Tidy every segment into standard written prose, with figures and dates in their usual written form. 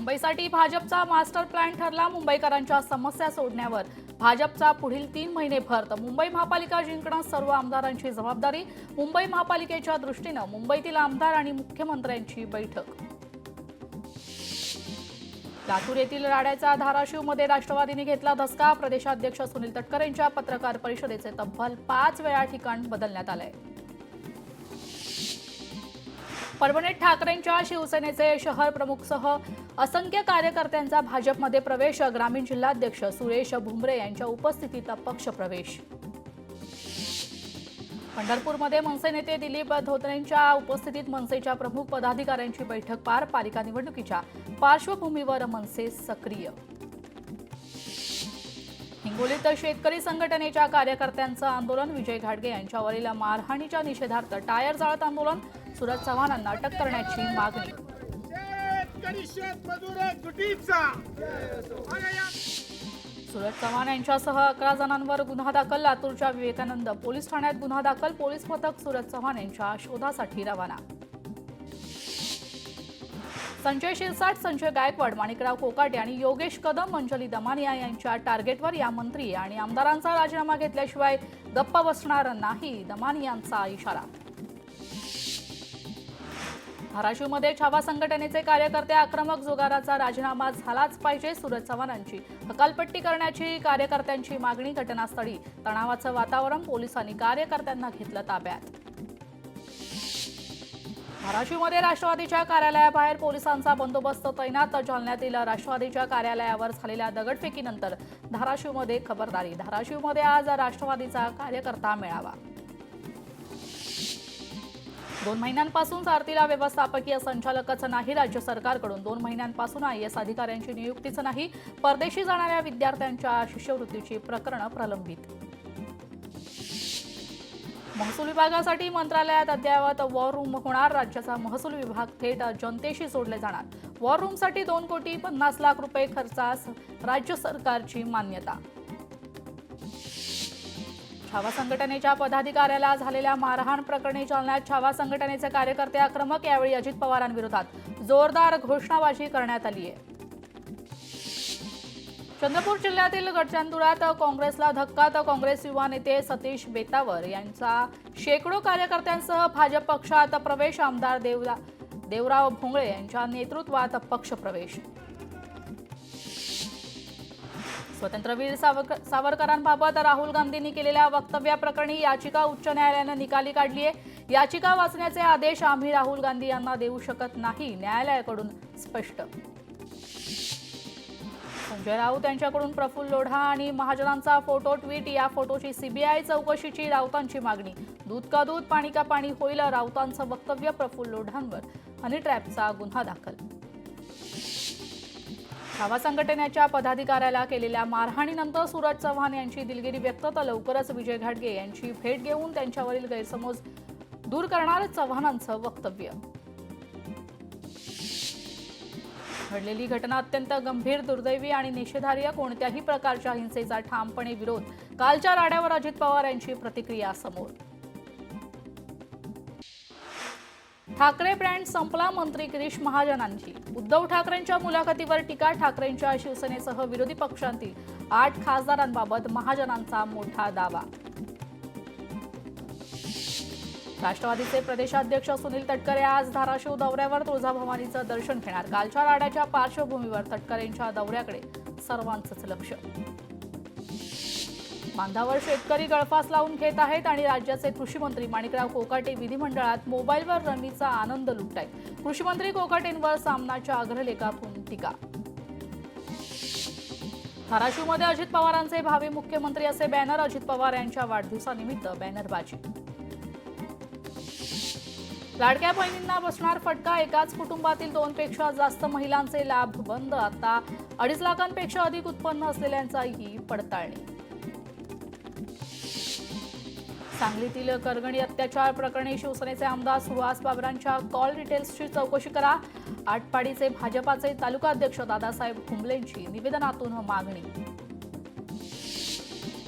मुंबईसाठी भाजपचा master plan ठरला। मुंबईकरांच्या समस्या सोडण्यावर भाजपचा पुढील 3 महिने भर। तर मुंबई महापालिका जिंकणं सर्व आमदारांची जबाबदारी। मुंबई महापालिकेच्या दृष्टीनं मुंबईतील आमदार आणि मुख्यमंत्र्यांची बैठक। लातूर येथील राड्याचा धाराशिवमध्ये राष्ट्रवादीने घेतला धसका। प्रदेशाध्यक्ष सुनील तटकरेंच्या पत्रकार परिषदेचे तब्बल 5 वेळा ठिकाण बदलण्यात आले। परभणीत ठाकरेंच्या शिवसेनेचे शहर प्रमुखसह असंख्य कार्यकर्त्यांचा भाजपमध्ये प्रवेश। ग्रामीण जिल्हाध्यक्ष सुरेश भुमरे यांच्या उपस्थितीत पक्ष प्रवेश। पंढरपूरमध्ये मनसे नेते दिलीप धोत्रेंच्या उपस्थितीत मनसेच्या प्रमुख पदाधिकाऱ्यांची बैठक पार। पालिका निवडणुकीच्या पार्श्वभूमीवर मनसे सक्रिय। हिंगोलीत शेतकरी संघटनेच्या कार्यकर्त्यांचं आंदोलन। विजय घाडगे यांच्यावरील मारहाणीच्या निषेधार्थ टायर जाळत आंदोलन। सुरज चव्हाणांना अटक करण्याची मागणी। सुरज चव्हाण यांच्यासह 11 जणांवर गुन्हा दाखल। लातूरच्या विवेकानंद पोलीस ठाण्यात गुन्हा दाखल। पोलीस पथक सुरज चव्हाण यांच्या शोधासाठी रवाना। संजय शिरसाट, संजय गायकवाड, माणिकराव कोकाटे आणि योगेश कदम, अंजली दमानिया यांच्या टार्गेटवर या मंत्री आणि आमदारांचा राजीनामा घेतल्याशिवाय गप्प बसणार नाही, दमानियांचा इशारा। धाराशिवमध्ये छावा संघटनेचे कार्यकर्ते आक्रमक। जुगाराचा राजीनामा झालाच पाहिजे, सुरज चव्हाणांची हकालपट्टी करण्याची कार्यकर्त्यांची मागणी। घटनास्थळी तणावाचं वातावरण, पोलिसांनी कार्यकर्त्यांना घेतलं ताब्यात। धाराशिवमध्ये राष्ट्रवादीच्या कार्यालयाबाहेर पोलिसांचा बंदोबस्त तैनात। जालन्यातील राष्ट्रवादीच्या कार्यालयावर झालेल्या दगडफेकीनंतर धाराशिवमध्ये खबरदारी। धाराशिवमध्ये आज राष्ट्रवादीचा कार्यकर्ता मेळावा। 2 महिन्यांपासून सारथीला व्यवस्थापकीय संचालकच नाही। राज्य सरकारकडून 2 महिन्यांपासून IAS अधिकाऱ्यांची नियुक्तीच नाही। परदेशी जाणाऱ्या विद्यार्थ्यांच्या शिष्यवृत्तीची प्रकरणं प्रलंबित। महसूल विभागासाठी मंत्रालयात अद्ययावत वॉर रूम होणार। राज्याचा महसूल विभाग थेट जनतेशी जोडले जाणार। वॉर रूमसाठी 2,50,00,000 रुपये खर्चास राज्य सरकारची मान्यता। छावा संघटनेच्या पदाधिकाऱ्याला झालेल्या मारहाण प्रकरणी जालन्यात छावा संघटनेचे कार्यकर्ते आक्रमक। यावेळी अजित पवारांविरोधात जोरदार घोषणाबाजी करण्यात आली आहे। चंद्रपूर जिल्ह्यातील गडचंदुरात काँग्रेसला धक्का। तर काँग्रेस युवा नेते सतीश बेतावर यांचा शेकडो कार्यकर्त्यांसह भाजप पक्षात प्रवेश। आमदार देवराव भोंगळे यांच्या नेतृत्वात पक्ष प्रवेश। स्वातंत्र्यवीर सावरकरांबाबत राहुल गांधींनी केलेल्या वक्तव्याप्रकरणी याचिका उच्च न्यायालयाने निकाली काढली आहे। याचिका वाचण्याचे आदेश आम्ही राहुल गांधी यांना देऊ शकत नाही, न्यायालयाकडून स्पष्ट। संजय राऊत यांच्याकडून प्रफुल्ल लोढा आणि महाजनांचा फोटो ट्विट। या फोटोची CBI चौकशीची राऊतांची मागणी। दूध का दूध, पाणी का पाणी होईल राऊतांचं वक्तव्य। प्रफुल्ल लोढांवर हनी ट्रॅपचा गुन्हा दाखल। छावा संघटनेच्या पदाधिकाऱ्याला केलेल्या मारहाणीनंतर सूरज चव्हाण यांची दिलगिरी व्यक्त। तर लवकरच विजय घाडगे यांची भेट घेऊन त्यांच्यावरील गैरसमज दूर करणार चव्हाणांचं वक्तव्य। घडलेली घटना अत्यंत गंभीर, दुर्दैवी आणि निषेधार्ह। कोणत्याही प्रकारच्या हिंसेचा ठामपणे विरोध। कालच्या राड्यावर अजित पवार यांची प्रतिक्रिया समोर। ठाकरे ब्रँड संपला, मंत्री गिरीश महाजनांची। उद्धव ठाकरेंच्या मुलाखतीवर टीका। ठाकरेंच्या शिवसेनेसह विरोधी पक्षांतील 8 खासदारांबाबत महाजनांचा मोठा दावा। राष्ट्रवादीचे प्रदेशाध्यक्ष सुनील तटकरे आज धाराशिव दौऱ्यावर। तुळजाभवानीचं दर्शन घेणार। कालच्या राड्याच्या पार्श्वभूमीवर तटकरेंच्या दौऱ्याकडे सर्वांचंच लक्ष। बांधावर शेतकरी गळफास लावून घेत आहेत आणि राज्याचे कृषी मंत्री माणिकराव कोकाटे विधिमंडळात मोबाईलवर रमीचा आनंद लुटतायत। कृषी मंत्री कोकाटेंवर सामनाच्या अग्रलेखातून टीका। धाराशिवमध्ये अजित पवारांचे भावी मुख्यमंत्री असे बॅनर। अजित पवार यांच्या वाढदिवसानिमित्त बॅनरबाजी। लाडक्या बहिणींना बसणार फटका। एकाच कुटुंबातील 2 पेक्षा जास्त महिलांचे लाभ बंद। आता 2.5 लाखांपेक्षा अधिक उत्पन्न असलेल्यांचाही पडताळणी। सांगलीतील करगणी अत्याचार प्रकरणी शिवसेनेचे आमदार सुहास बाबरांच्या कॉल डिटेल्सची चौकशी करा। आटपाडीचे भाजपाचे तालुकाध्यक्ष दादासाहेब हुंबलेंची निवेदनातून मागणी।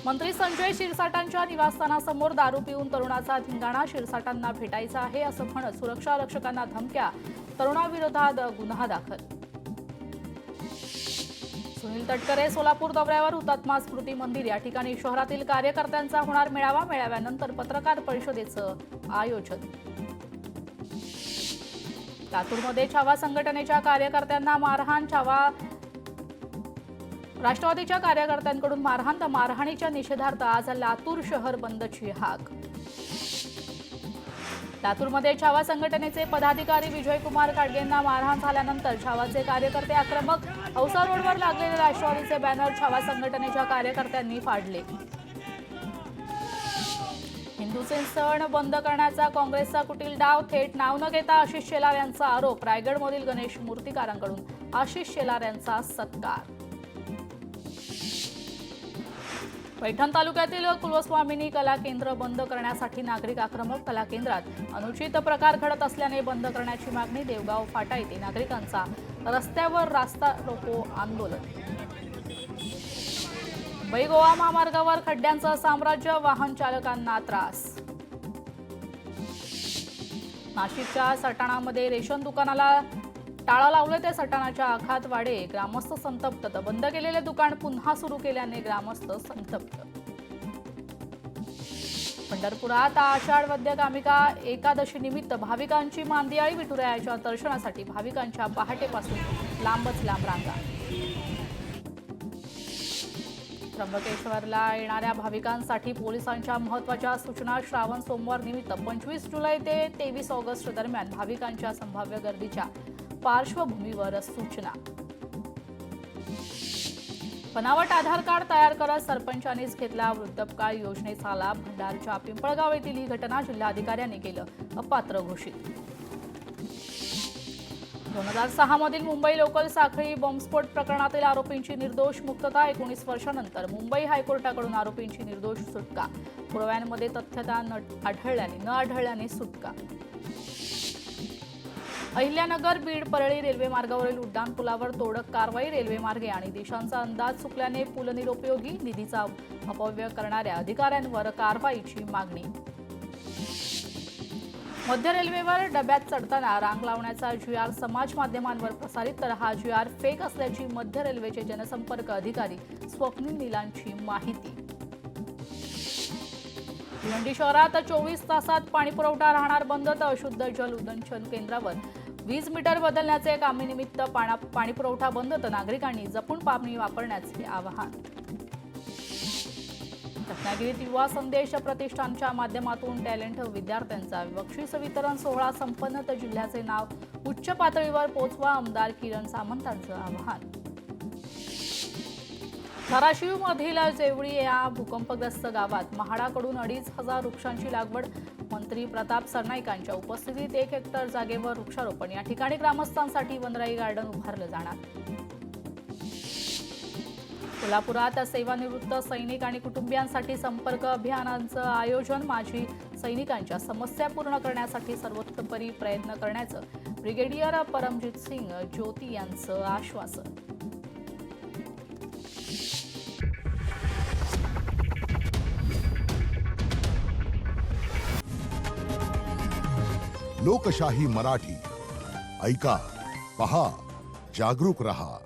मंत्री संजय शिरसाटांच्या निवासस्थानासमोर दारू पिऊन तरुणाचा धिंगाणा। शिरसाटांना भेटायचा आहे असं म्हणत सुरक्षा रक्षकांना धमक्या। तरुणाविरोधात गुन्हा दाखल। सुनील तटकरे सोलापूर दौऱ्यावर. हुतात्मा स्मृती मंदिर या ठिकाणी शहरातील कार्यकर्त्यांचा होणार मेळावा. मेळाव्यानंतर पत्रकार परिषदेचं आयोजन. लातूरमध्ये छावा संघटनेच्या कार्यकर्त्यांना मारहाण. राष्ट्रवादीच्या कार्यकर्त्यांकडून मारहाण. तर मारहाणीच्या निषेधार्थ आज लातूर शहर बंदची हाक. लातूरमध्ये छावा संघटनेचे पदाधिकारी विजयकुमार खाडगेंना मारहाण झाल्यानंतर छावाचे कार्यकर्ते आक्रमक. औसा रोडवर लागलेले राष्ट्रवादीचे बॅनर छावा संघटनेच्या कार्यकर्त्यांनी फाडले. हिंदूचे सण बंद करण्याचा काँग्रेसचा कुटील डाव. थेट नाव न घेता आशिष शेलार यांचा आरोप. रायगडमधील गणेश मूर्तिकारांकडून आशिष शेलार यांचा सत्कार. पैठण तालुक्यातील कुलस्वामिनी कला केंद्र बंद करण्यासाठी नागरिक आक्रमक. कला केंद्रात अनुचित प्रकार घडत असल्याने बंद करण्याची मागणी. देवगाव फाटा येथे नागरिकांचा रस्त्यावर रास्ता रोको आंदोलन. मुंबई गोवा महामार्गावर खड्ड्यांचं साम्राज्य. वाहन चालकांना त्रास. नाशिकच्या सटाणामध्ये रेशन दुकानाला टाळा लावले ते सटाणाच्या आखातवाडे. ग्रामस्थ संतप्त. तर बंद केलेले दुकान पुन्हा सुरू केल्याने ग्रामस्थ संतप्त. पंढरपुरात आषाढ वद्य कामिका एकादशी निमित्त भाविकांची मांदियाळी. विठुरायाच्या दर्शनासाठी भाविकांच्या पहाटेपासून लांबच लांब रांगा. त्र्यंबकेश्वरला येणाऱ्या भाविकांसाठी पोलिसांच्या महत्त्वाच्या सूचना. श्रावण सोमवार निमित्त 25 जुलै ते 23 ऑगस्ट दरम्यान भाविकांच्या संभाव्य गर्दीच्या पार्श्वभूमीवर सूचना. बनावट आधार कार्ड तयार करत सरपंचांनीच घेतला वृद्धपकाळ योजनेचा लाभ. भंडारच्या पिंपळगाव येथील ही घटना. जिल्हाधिकाऱ्यांनी केलं अपात्र घोषित. 2006 मधील मुंबई लोकल साखळी बॉम्बस्फोट प्रकरणातील आरोपींची निर्दोष मुक्तता. 19 वर्षांनंतर मुंबई हायकोर्टाकडून आरोपींची निर्दोष सुटका. पुराव्यांमध्ये तथ्यता न आढळल्याने सुटका. अहिल्यानगर बीड परळी रेल्वे मार्गावरील उड्डाणपुलावर तोडक कारवाई. रेल्वे मार्गे आणि दिशांचा अंदाज चुकल्याने पूल निरुपयोगी. निधीचा अपव्यय करणाऱ्या अधिकाऱ्यांवर कारवाईची मागणी. मध्य रेल्वेवर डब्यात चढताना रांग लावण्याचा GR समाज माध्यमांवर प्रसारित. तर हा GR फेक असल्याची मध्य रेल्वेचे जनसंपर्क अधिकारी स्वप्नील नीलांची माहिती. भिवंडी शहरात 24 तासात पाणीपुरवठा राहणार बंद. तर अशुद्ध जल उदंचन केंद्रावर 20 मीटर बदलण्याचे कामानिमित्त पाणीपुरवठा बंद. तर नागरिकांनी जपून पाणी वापरण्याचे आवाहन. रत्नागिरीत युवा संदेश प्रतिष्ठानच्या माध्यमातून टॅलेंट विद्यार्थ्यांचा बक्षीस वितरण सोहळा संपन्न. तर जिल्ह्याचे नाव उच्च पातळीवर पोहोचवा. आमदार किरण सामंतांचं आवाहन. धाराशिवमधील जेवळी या भूकंपग्रस्त गावात म्हाडाकडून 2,500 वृक्षांची लागवड. मंत्री प्रताप सरनाईकांच्या उपस्थितीत 1 हेक्टर जागेवर वृक्षारोपण. या ठिकाणी ग्रामस्थांसाठी वनराई गार्डन उभारलं जाणार. कोल्हापुरात सेवानिवृत्त सैनिक आणि कुटुंबियांसाठी संपर्क अभियानांचं आयोजन. माजी सैनिकांच्या समस्या पूर्ण करण्यासाठी सर्वतोपरी प्रयत्न करण्याचं ब्रिगेडियर परमजीत सिंग ज्योती यांचं आश्वासन. लोकशाही मराठी ऐका, पहा, जागरूक रहा.